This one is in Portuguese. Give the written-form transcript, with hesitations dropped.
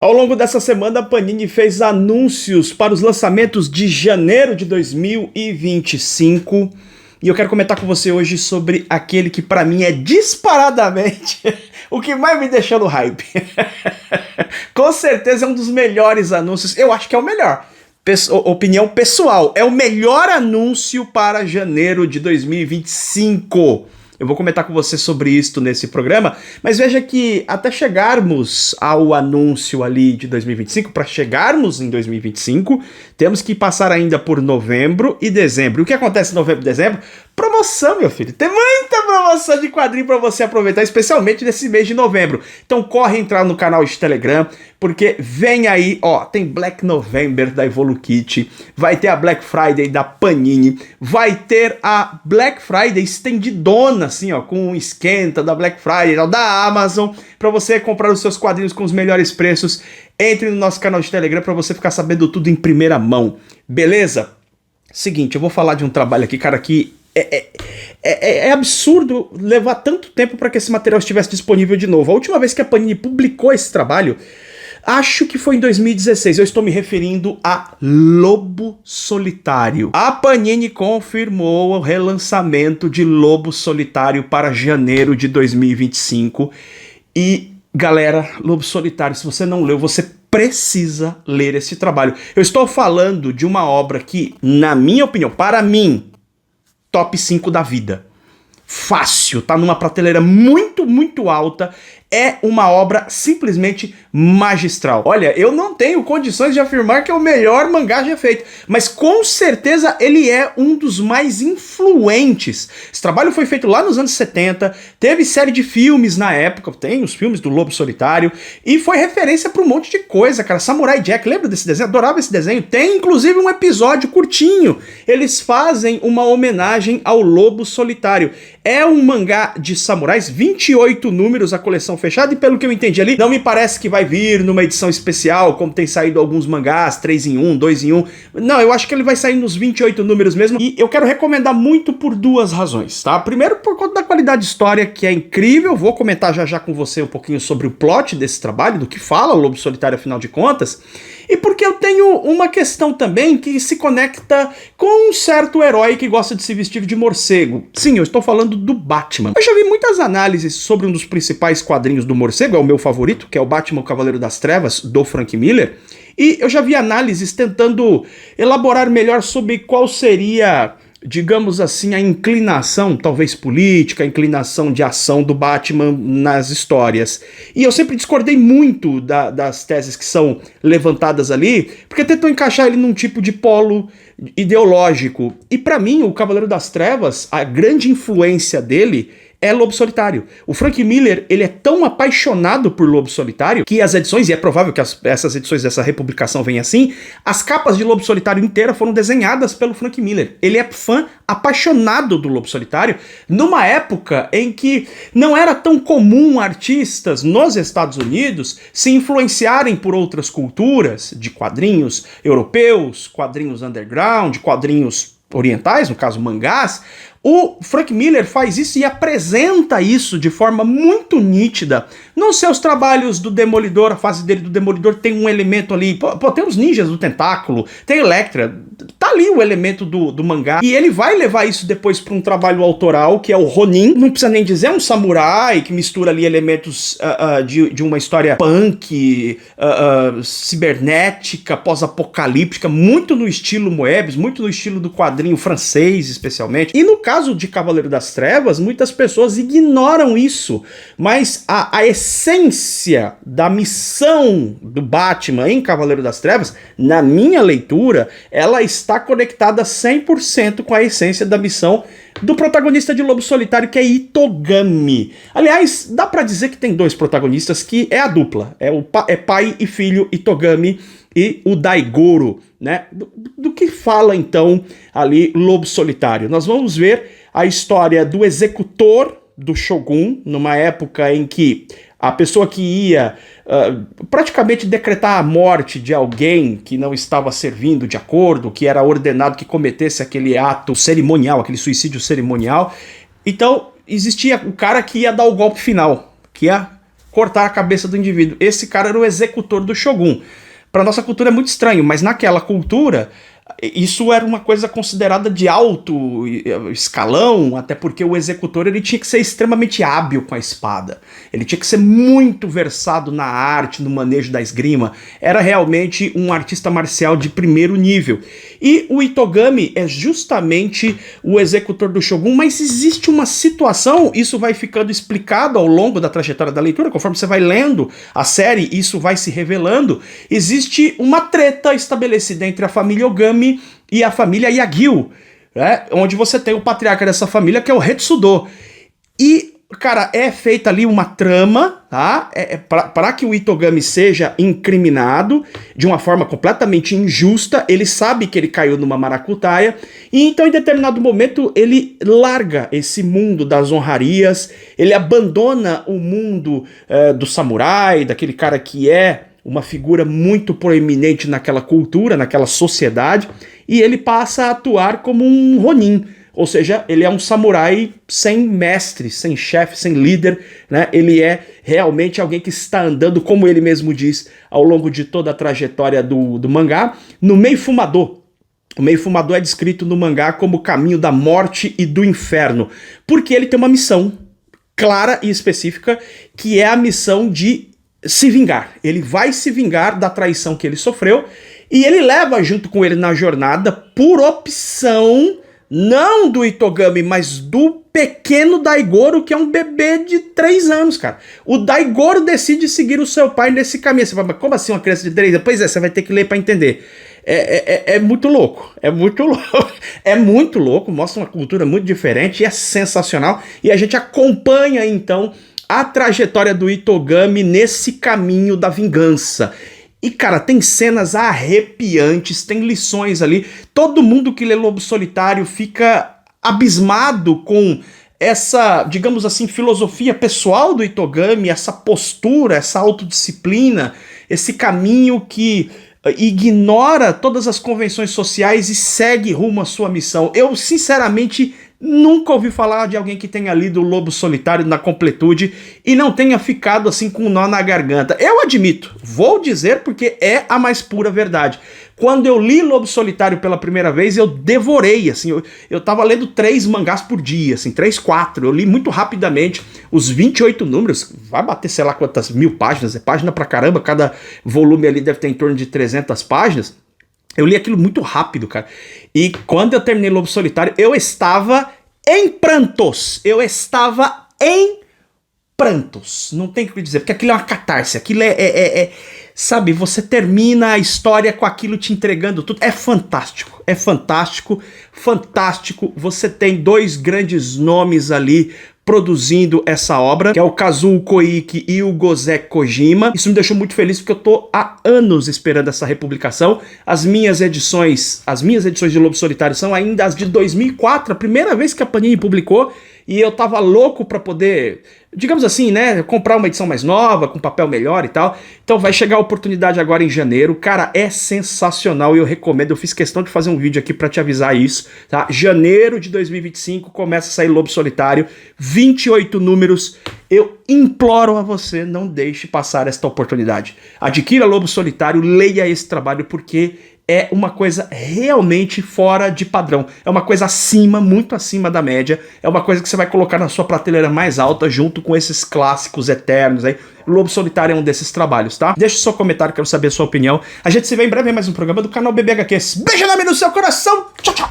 Ao longo dessa semana, a Panini fez anúncios para os lançamentos de janeiro de 2025 e eu quero comentar com você hoje sobre aquele que para mim é disparadamente o que mais me deixou no hype. Com certeza é um dos melhores anúncios, eu acho que é o melhor. Opinião pessoal, é o melhor anúncio para janeiro de 2025. Eu vou comentar com você sobre isso nesse programa, mas veja que até chegarmos ao anúncio ali de 2025, para chegarmos em 2025, temos que passar ainda por novembro e dezembro. E o que acontece em novembro e dezembro? Promoção, meu filho. Tem muita promoção de quadrinho para você aproveitar, especialmente nesse mês de novembro. Então corre entrar no canal de Telegram, porque vem aí, ó, tem Black November da Evolukit, vai ter a Black Friday da Panini, vai ter a Black Friday estendidona, assim, ó, com esquenta da Black Friday, da Amazon, para você comprar os seus quadrinhos com os melhores preços. Entre no nosso canal de Telegram para você ficar sabendo tudo em primeira mão, beleza? Seguinte, eu vou falar de um trabalho aqui, cara, que é absurdo levar tanto tempo para que esse material estivesse disponível de novo. A última vez que a Panini publicou esse trabalho, acho que foi em 2016, eu estou me referindo a Lobo Solitário. A Panini confirmou o relançamento de Lobo Solitário para janeiro de 2025 e, galera, Lobo Solitário, se você não leu, você precisa ler esse trabalho. Eu estou falando de uma obra que, na minha opinião, para mim, top 5 da vida. Fácil, tá numa prateleira muito, muito alta. É uma obra simplesmente magistral. Olha, eu não tenho condições de afirmar que é o melhor mangá já feito, mas com certeza ele é um dos mais influentes. Esse trabalho foi feito lá nos anos 70, teve série de filmes na época, tem os filmes do Lobo Solitário, e foi referência para um monte de coisa, cara. Samurai Jack, lembra desse desenho? Adorava esse desenho. Tem inclusive um episódio curtinho. Eles fazem uma homenagem ao Lobo Solitário. É um mangá de samurais, 28 números a coleção fechada, e pelo que eu entendi ali, não me parece que vai vir numa edição especial, como tem saído alguns mangás, 3 em 1, 2 em 1. Não, eu acho que ele vai sair nos 28 números mesmo, e eu quero recomendar muito por duas razões, tá? Primeiro, por conta da qualidade de história, que é incrível, vou comentar já já com você um pouquinho sobre o plot desse trabalho, do que fala o Lobo Solitário, afinal de contas, e porque eu tenho uma questão também que se conecta com um certo herói que gosta de se vestir de morcego. Sim, eu estou falando do Batman. Eu já vi muitas análises sobre um dos principais quadrinhos do morcego, é o meu favorito, que é o Batman, o Cavaleiro das Trevas, do Frank Miller, e eu já vi análises tentando elaborar melhor sobre qual seria, digamos assim, a inclinação, talvez política, a inclinação de ação do Batman nas histórias. E eu sempre discordei muito das teses que são levantadas ali, porque tentam encaixar ele num tipo de polo ideológico. E para mim, o Cavaleiro das Trevas, a grande influência dele é Lobo Solitário. O Frank Miller, ele é tão apaixonado por Lobo Solitário que as edições, e é provável que essas edições dessa republicação venham assim, as capas de Lobo Solitário inteira foram desenhadas pelo Frank Miller. Ele é fã apaixonado do Lobo Solitário numa época em que não era tão comum artistas nos Estados Unidos se influenciarem por outras culturas de quadrinhos europeus, quadrinhos underground, quadrinhos orientais, no caso mangás. O Frank Miller faz isso e apresenta isso de forma muito nítida nos seus trabalhos do Demolidor. A fase dele do Demolidor tem um elemento ali, pô, tem os ninjas do tentáculo, tem Elektra, tá ali o elemento do mangá, e ele vai levar isso depois para um trabalho autoral, que é o Ronin, não precisa nem dizer, é um samurai que mistura ali elementos de uma história punk, cibernética, pós-apocalíptica, muito no estilo Moebius, muito no estilo do quadrinho francês, especialmente. E no caso de Cavaleiro das Trevas, muitas pessoas ignoram isso, mas a essência da missão do Batman em Cavaleiro das Trevas, na minha leitura, ela está conectada 100% com a essência da missão do protagonista de Lobo Solitário, que é Itogami. Aliás, dá pra dizer que tem dois protagonistas, que é a dupla, é pai e filho, Itogami e o Daigoro, né? Do que fala então ali Lobo Solitário? Nós vamos ver a história do executor do Shogun, numa época em que a pessoa que ia praticamente decretar a morte de alguém que não estava servindo de acordo, que era ordenado que cometesse aquele ato cerimonial, aquele suicídio cerimonial. Então existia o cara que ia dar o golpe final, que ia cortar a cabeça do indivíduo. Esse cara era o executor do Shogun. Para nossa cultura é muito estranho, mas naquela cultura isso era uma coisa considerada de alto escalão, até porque o executor ele tinha que ser extremamente hábil com a espada. Ele tinha que ser muito versado na arte, no manejo da esgrima. Era realmente um artista marcial de primeiro nível. E o Itogami é justamente o executor do Shogun, mas existe uma situação, isso vai ficando explicado ao longo da trajetória da leitura, conforme você vai lendo a série, isso vai se revelando. Existe uma treta estabelecida entre a família Ogami e a família Yagyu, né? Onde você tem o patriarca dessa família, que é o Hetsudo. E, cara, é feita ali uma trama, tá? Para que o Itogami seja incriminado de uma forma completamente injusta. Ele sabe que ele caiu numa maracutaia, e então em determinado momento ele larga esse mundo das honrarias, ele abandona o mundo do samurai, daquele cara que é uma figura muito proeminente naquela cultura, naquela sociedade, e ele passa a atuar como um ronin, ou seja, ele é um samurai sem mestre, sem chefe, sem líder, né? Ele é realmente alguém que está andando, como ele mesmo diz, ao longo de toda a trajetória do mangá, no meio fumador. O meio fumador é descrito no mangá como o caminho da morte e do inferno, porque ele tem uma missão clara e específica, que é a missão de se vingar. Ele vai se vingar da traição que ele sofreu, e ele leva junto com ele na jornada, por opção, não do Itogami, mas do pequeno Daigoro, que é um bebê de 3 anos, cara. O Daigoro decide seguir o seu pai nesse caminho. Você fala, mas como assim uma criança de 3 anos? Pois é, você vai ter que ler para entender. É muito louco, é muito louco, é muito louco, mostra uma cultura muito diferente e é sensacional, e a gente acompanha então a trajetória do Itogami nesse caminho da vingança. E, cara, tem cenas arrepiantes, tem lições ali. Todo mundo que lê Lobo Solitário fica abismado com essa, digamos assim, filosofia pessoal do Itogami, essa postura, essa autodisciplina, esse caminho que ignora todas as convenções sociais e segue rumo à sua missão. Eu, sinceramente, nunca ouvi falar de alguém que tenha lido o Lobo Solitário na completude e não tenha ficado assim com um nó na garganta. Eu admito, vou dizer porque é a mais pura verdade. Quando eu li Lobo Solitário pela primeira vez, eu devorei, assim, eu tava lendo 3 mangás por dia, assim, 3, 4, eu li muito rapidamente os 28 números, vai bater sei lá quantas 1000 páginas, é página pra caramba, cada volume ali deve ter em torno de 300 páginas, eu li aquilo muito rápido, cara, e quando eu terminei Lobo Solitário, eu estava em prantos, não tem o que dizer, porque aquilo é uma catarse, aquilo sabe, você termina a história com aquilo te entregando tudo, é fantástico, fantástico, você tem 2 grandes nomes ali produzindo essa obra, que é o Kazuo Koike e o Gozé Kojima. Isso me deixou muito feliz porque eu tô há anos esperando essa republicação. As minhas edições de Lobo Solitário são ainda as de 2004, a primeira vez que a Panini publicou, e eu tava louco pra poder, digamos assim, né, comprar uma edição mais nova, com papel melhor e tal. Então vai chegar a oportunidade agora em janeiro. Cara, é sensacional e eu recomendo. Eu fiz questão de fazer um vídeo aqui pra te avisar isso, tá? Janeiro de 2025 começa a sair Lobo Solitário, 28 números. Eu imploro a você, não deixe passar esta oportunidade. Adquira Lobo Solitário, leia esse trabalho, porque é uma coisa realmente fora de padrão. É uma coisa acima, muito acima da média. É uma coisa que você vai colocar na sua prateleira mais alta, junto com esses clássicos eternos aí. Lobo Solitário é um desses trabalhos, tá? Deixa o seu comentário, quero saber a sua opinião. A gente se vê em breve em mais um programa do canal BBHQs. Beijo enorme no seu coração. Tchau, tchau.